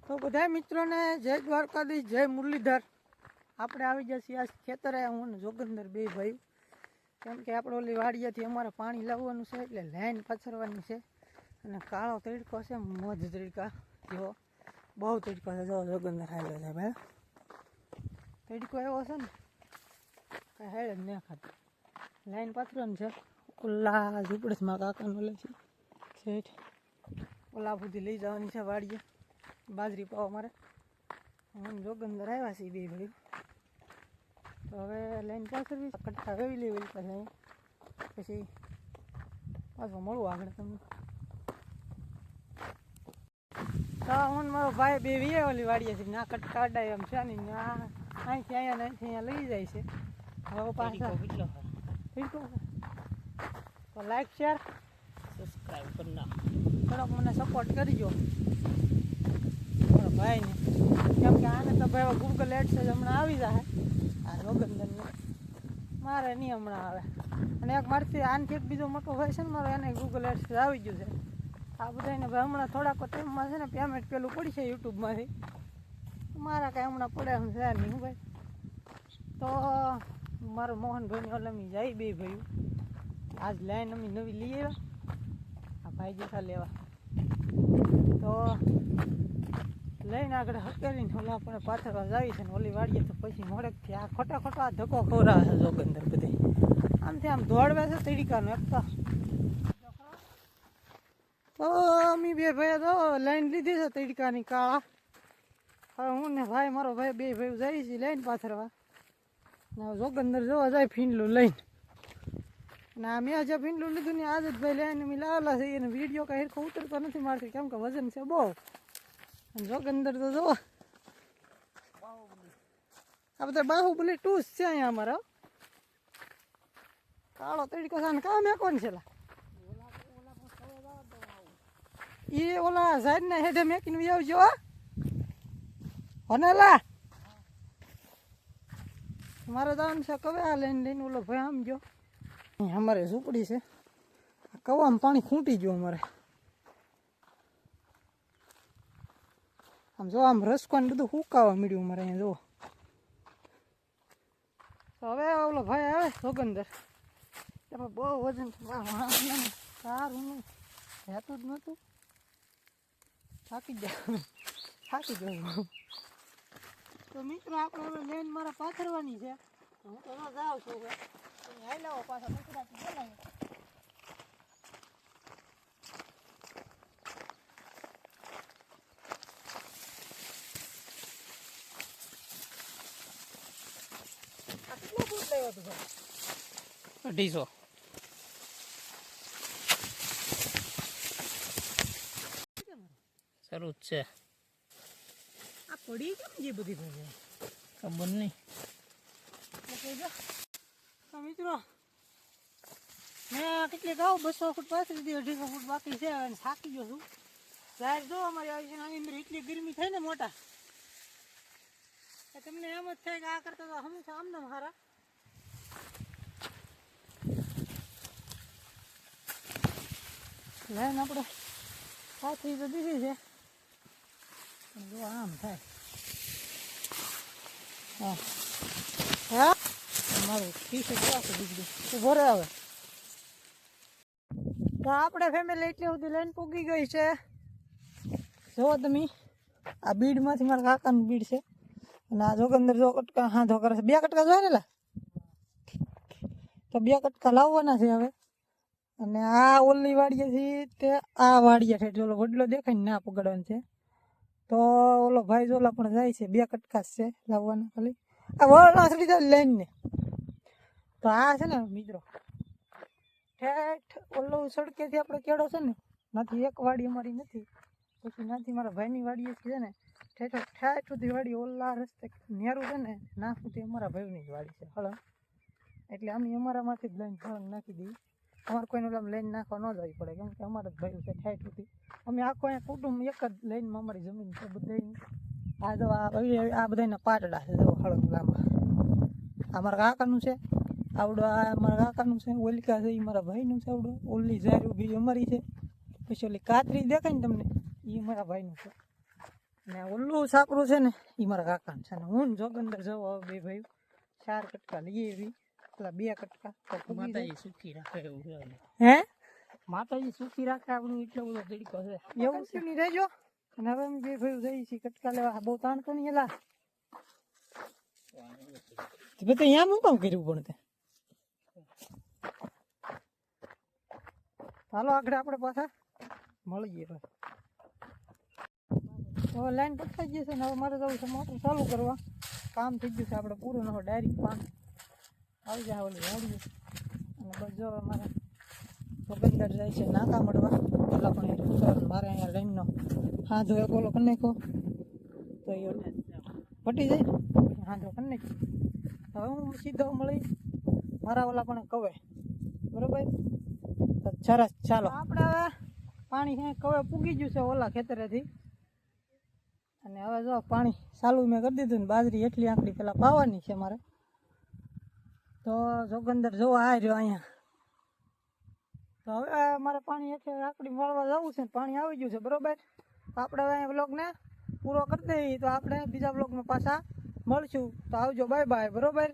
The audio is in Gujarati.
તો બધા મિત્રોને જય દ્વારકાધીશ, જય મુરલીધર। આપણે આવી ગયા છીએ આ ખેતરે, હું ને જોગંદર બે ભાઈ, કેમ કે આપણે ઓલી વાડિયાથી અમારે પાણી લાવવાનું છે એટલે લાઈન પથરવાની છે। અને કાળો તડકો છે, મધ તડકા જો બહુ તડકો છે। જો જોગંદર હાલ્યો છે ભાઈ, તડકો એવો છે ને કાંઈ હાલ જ નહીં ખાતું। લાઈન પથરવાનું છે, ઓલા ઝૂંપડેમાં કાકાનું લે છે શેઠ, ઓલા સુધી લઈ જવાની છે વાડીએ બાજરી પાવા મારે। હું જોગંદર આવ્યા છીએ બે ભાઈ, તો હવે લાઈન પાછળવી કટકા વેવી લેવી પછી અહીંયા, પછી પાછું મળવું આગળ તમને। તો હું મારો ભાઈ બે વીએ ઓલી વાડીએ છે, ના કટકા અડાય એમ છે ને, અહીંથી અહીંયા લઈ જાય છે। હવે પાછા તો લાઈક શેર સબસ્ક્રાઈબ કરી નાખો, થોડોક મને સપોર્ટ કરજો મારા ભાઈને, કેમ કે આને તો ભાઈ ગૂગલ એડ્સ જ હમણાં આવી જાય। આ જોગંદરને મારે નહીં હમણાં આવે, અને એક મારથી આનથી એક બીજો મોટો ભાઈ છે ને મારો, એને ગૂગલ એડ્સ આવી ગયું છે। આ બધાને ભાઈ હમણાં થોડાક ટાઈમમાં છે ને પેમેન્ટ પેલું પડશે યુટ્યુબમાંથી, મારા કાંઈ હમણાં પડે એમ છે નહીં હું ભાઈ। તો મારો મોહનભાઈને ઓલમી જાય બે ભાઈ, આજ લાઈન અમે નવી લઈ આવ્યા આ ભાઈ જેઠા લેવા, તો લઈને આગળ હકેલીને ઓલા પણ પાથરવા જાવી છે ને ઓલી વાડીએ તો પછી મોડેકથી આ ખોટા આ ધક્કો ખવડાવે છે જોગંદર બધી, આમથી આમ દોડવે છે તડીકાનો એક તો અમે બે ભાઈ તો લાઈન લીધી છે તડકાની કાળા। હવે હું ને ભાઈ મારો ભાઈ બે ભાઈ જાય છે લાઈન પાથરવા, ને જોગંદર જોવા જાય ફીંડલું લઈને, અને મેં જે ફીંડલું લીધું ને આજ જ ભાઈ લઈને અમે લાવેલા છે, એને વિડીયો કાંઈ હિરખો ઉતરતો નથી મારતી કેમ કે વજન છે બહુ। અને જોગંદર તો જોવો આ બધા બાહુબલી ટૂસ છે અહીંયા અમારા, કાળો તડકો છે ને કામ કોણ છે એ ઓલા સાઈડ ના હેઠે મેકીને આવજો હોનેલા, મારે જવાનું છે કવે આ લઈને ઓલો ભાઈ આમ જો અમારે ઝૂંપડી છે, કવામાં પાણી ખૂંટી ગયું અમારે, આમ જો આમ રસકો ને બધું હુકાવા મળ્યું અમારે અહીંયા જુઓ। તો હવે ઓલો ભાઈ આવે જોગંદર, એમાં બહુ વજન સારું નહીં રહેતું જ નહોતું, થાકી ગયું। તો મિત્રો આપણે હવે લેન મારા પાથરવાની છે, હું તો ન જાઉં છું હાઈ લાવો પાછા ગુજરાતી બોલાય। કેટલો ફૂટ લેવો હતો ભાઈ? 250 શરૂ જ છે। આ પડી કેમ જે બધી ભાઈ ખબર નહીં। તો મિત્રો મેં કેટલી ગાઉં 200 ફૂટ પાછી દીધી, 250 ફૂટ બાકી છે, અને થાકી ગયો છું। જાહેર જો અમારી આવી છે આની અંદર એટલી ગરમી થાય ને મોટા, તમને એમ જ થાય કે આ કરતા તો હંમેશા આમને મારા લાઈન આપણે પાછી તો દીધી છે, જો આમ થાય હા મારું ટી-શર્ટ દીધું ઉભો રહે હવે। તો આપણે ફેમિલી એટલી બધી લાઈન પૂગી ગઈ છે, જુઓ તમે આ બીડમાંથી મારા કાકાનું બીડ છે, અને આ જોગંદર જો કટકા હાથો કરે છે, 2 કટકા જોઈએ ને તો 2 કટકા લાવવાના છે હવે। અને આ ઓલી વાડીએથી તે આ વાડીએ છે, ઓલો વડલો દેખાય ને ના પકડવાનું છે, તો ઓલો ભાઈ જોલા પણ જાય છે, 2 કટકા છે લાવવાના ખાલી, આ વળના ચડી જાય લાઈનને। તો આ છે ને મિત્રો ઠેઠ ઓલો સડકેથી આપણે કેળો છે ને, નાથી એક વાડી અમારી નથી, પછી નાથી મારા ભાઈની વાડીએ છે ને ઠેઠ સુધી વાડી ઓલા રસ્તે નેરું છે ને ના સુધી અમારા ભાઈની જ વાડી છે હળંગ, એટલે અમે અમારામાંથી જ લઈને હળંગ નાખી દઈએ, અમારે કોઈને ઓલા લઈને નાખવા ન જવી પડે, કેમ કે અમારે જ ભાઈ છે ઠેઠ સુધી, અમે આખો અહીંયા કુટુંબ એક જ લાઈનમાં અમારી જમીન છે બધાની। આ જો આ બધાના પાટડા છે જો હળંગ લાંબા, આ મારા કાકાનું છે આવડો, આ મારા કાકાનું છે, ઓલિકા છે એ મારા ભાઈનું છે આવડો, ઓલી જારી ઊભી અમારી છે, પછી ઓલી કાતરી દેખાય ને તમને એ મારા ભાઈનું છે। ને ઓલું સાપરું છે ને એ મારા કાકાને છે ને હું ને જોગંદર જવો હવે બે ભાઈ 4 કટકા લઈએ એવી પેલા 2 કટકા તો પૂગી જાય. માતાજી સુખી રાખે એવું છે હે માતાજી સુખી રાખે આપણું એટલો બધો તડકો છે એવું છે નહીં રહેજો અને હવે અમે બે ભાઈ જઈએ છીએ કટકા લેવા બહુ તાણ તો નહીં એલા બધા અહીંયા હું કામ કર્યું પણ તે હાલો આગળ આપણે પાછા મળીએ ભાઈ હવે લાઈન પટકાઈ ગઈ છે ને હવે મારે જવું છે મોટર ચાલુ કરવા કામ થઈ ગયું છે આપણે પૂરું ન હોય ડાયરેક્ટ પાણી આવી જાય ઓલી વાડીએ અને બસ જો હવે મારે જોગંદર જાય છે નાકા મળવા પેલા પણ એ મારે અહીંયા લાઈનનો હાથો એક ઓલો કરી નાખો તો એ પટી જાય ને હાથો કરી નાખી હવે હું સીધો મળી મારા ઓલા પણ કવે બરોબર તો સરસ ચાલો આપણે હવે પાણી કવે પૂગી ગયું છે ઓલા ખેતરેથી અને હવે જો પાણી ચાલુ મેં કરી દીધું ને બાજરી એટલી આંકડી પેલા પાવાની છે મારે તો જોગંદર જોવા આવી રહ્યો અહીંયા તો હવે મારે પાણી એટલે આંકડી મળવા જવું છે પાણી આવી ગયું છે બરોબર તો આપણે હવે અહીંયા બ્લોગને પૂરો કરી દઈએ તો આપણે બીજા બ્લોગમાં પાછા મળશું તો આવજો બાય બાય બરોબર